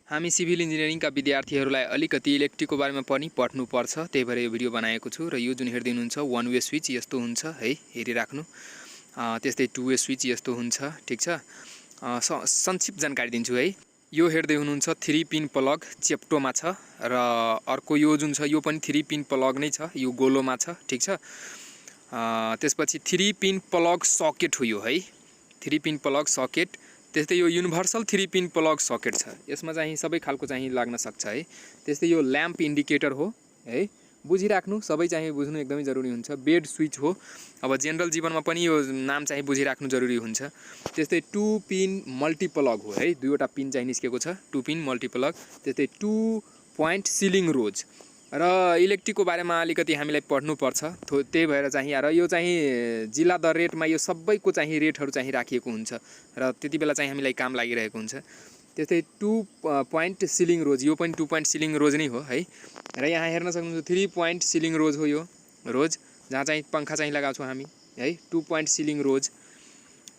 हामी सिभिल इन्जिनियरिङका विद्यार्थीहरूलाई अलिकति इलेक्ट्रिकको बारेमा पनि पढ्नुपर्छ, त्यही भएर यो भिडियो बनाएको छु। र यो जुन हेर्दै हुनुहुन्छ वन वे स्विच यस्तो हुन्छ है, हेरिराख्नु। त्यस्तै टु वे स्विच यस्तो हुन्छ, ठीक छ। संक्षिप्त जानकारी दिन्छु है। यो हेर्दै हुनुहुन्छ 3 पिन प्लग चेप्टोमा छ, र अर्को यो जुन छ यो पनि 3 पिन प्लग नै छ, यो गोलोमा छ, ठीक छ। त्यसपछि 3 पिन प्लग सकेट हो यो है, 3 पिन प्लग सकेट। त्यस्तै यो युनिभर्सल 3 पिन प्लग सकेट छ, यसमा चाहिँ सबै खालको चाहिँ लाग्न सक्छ है। त्यस्तै यो ल्याम्प इन्डिकेटर हो है, बुझिराख्नु, सबै चाहिँ बुझ्नु एकदमै जरुरी हुन्छ। बेड स्विच हो, अब जेनरल जीवनमा पनि यो नाम चाहिँ बुझिराख्नु जरुरी हुन्छ। त्यस्तै 2 पिन मल्टिप्लग हो है, दुईवटा पिन चाहिँ निस्केको छ, 2 पिन मल्टिप्लग। त्यस्तै 2 पोइन्ट सिलिङ रोज। र इलेक्ट्रिकको बारेमा अलिकति हामीलाई पढ्नुपर्छ, त्यही भएर चाहिँ र यो चाहिँ जिल्ला दर रेटमा यो सबैको चाहिँ रेटहरू चाहिँ राखिएको हुन्छ, र त्यति बेला चाहिँ हामीलाई काम लागिरहेको हुन्छ। त्यस्तै 2 पोइन्ट सिलिङ रोज, यो पनि 2 पोइन्ट सिलिङ रोज नै हो है। र यहाँ हेर्न सक्नुहुन्छ 3 पोइन्ट सिलिङ रोज हो यो रोज, जहाँ चाहिँ पङ्खा चाहिँ लगाउँछौँ हामी है। 2 पोइन्ट सिलिङ रोज,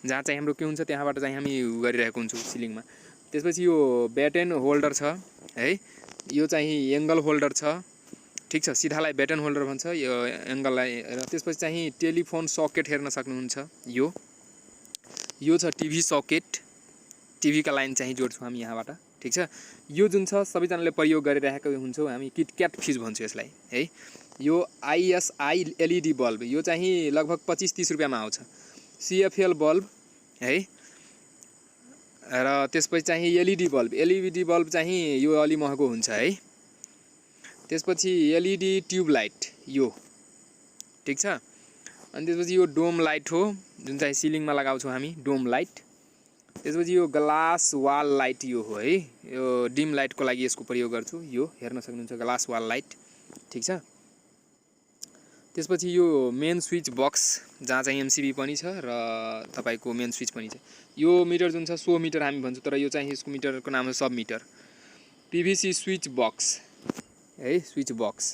जहाँ चाहिँ हाम्रो के हुन्छ त्यहाँबाट चाहिँ हामी गरिरहेको हुन्छौँ सिलिङमा। त्यसपछि यो ब्याटेन होल्डर छ है, यो चाहिँ एङ्गल होल्डर छ, ठीक छ। सिधालाई ब्याटन होल्डर भन्छ, यो एङ्गललाई। र त्यसपछि चाहिँ टेलिफोन सकेट हेर्न सक्नुहुन्छ, यो छ टिभी सकेट, टिभीका लाइन चाहिँ जोड्छौँ हामी यहाँबाट, ठीक छ। यो जुन छ सबैजनाले प्रयोग गरिरहेको हुन्छौँ हामी, किटक्याट फ्युज भन्छौँ यसलाई है। यो आइएसआई एलइडी बल्ब, यो चाहिँ लगभग 25-30 रुपियाँमा आउँछ। सिएफएल बल्ब है। र त्यसपछि चाहिँ एलइडी बल्ब चाहिँ यो अलि महँगो हुन्छ है। त्यसपछि एलइडी ट्युब लाइट यो, ठीक छ। अनि त्यसपछि यो डोम लाइट हो, जुन चाहिँ सिलिङमा लगाउँछौँ हामी, डोम लाइट। त्यसपछि यो ग्लास वाल लाइट यो हो है, यो डिम लाइटको लागि यसको प्रयोग गर्छु, यो हेर्न सक्नुहुन्छ ग्लास वाल लाइट, ठीक छ। त्यसपछि यो मेन स्विच बक्स, जहाँ चाहिँ एमसिबी पनि छ र तपाईँको मेन स्विच पनि छ। यो मिटर जुन छ 100 मिटर हामी भन्छौँ, तर यो चाहिँ यसको मिटरको नाम हो सब मिटर। पिभिसी स्विच बक्स है, स्विच बक्स।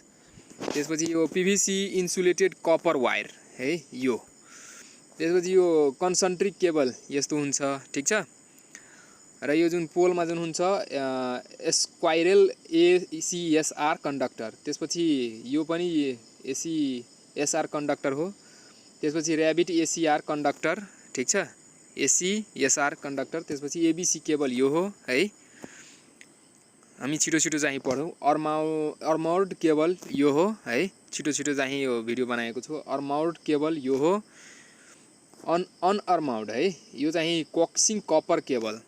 त्यसपछि यो पिभिसी इन्सुलेटेड कपर वायर है यो। त्यसपछि यो कन्सन्ट्रिक केबल यस्तो हुन्छ, ठीक छ। र यो जुन पोलमा जुन हुन्छ स्क्वाइरल ACSR कन्डक्टर, त्यसपछि यो पनि ACSR कन्डक्टर हो। त्यसपछि ऱ्याबिट ACR कन्डक्टर, ठीक छ, ACSR कन्डक्टर। त्यसपछि ABC केबल यो हो है, हामी छिटो चाहिँ पढौँ। अनआर्मर्ड केबल यो हो है, छिटो चाहिँ यो भिडियो बनाएको छु। अनआर्मर्ड केबल यो हो, अनआर्मर्ड है, यो चाहिँ कोक्सिङ कपर केबल,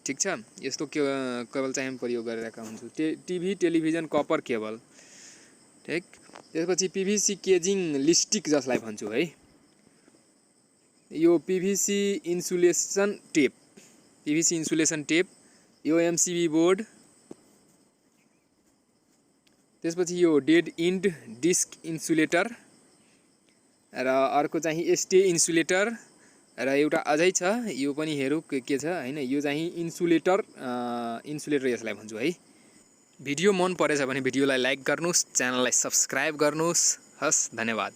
ठीक छ। यस्तो केबल चाहिँ हामी प्रयोग गरिरहेका हुन्छौँ। टिभी टेलिभिजन कपर केबल, ठीक। त्यसपछि पिभिसी केजिङ लिस्टिक जसलाई भन्छौँ है, यो पिभिसी इन्सुलेसन टेप, यो एमसिबी बोर्ड। त्यसपछि यो डेड इन्ड डिस्क इन्सुलेटर, र अर्को चाहिँ स्टे इन्सुलेटर, र एउटा अझै छ, यो पनि हेरौँ के छ हैन। यो चाहिँ इन्सुलेटर यसलाई भन्छौँ है। भिडियो मन परेछ भने भिडियोलाई लाइक गर्नुहोस्, च्यानललाई सब्स्क्राइब गर्नुहोस्। हस्, धन्यवाद।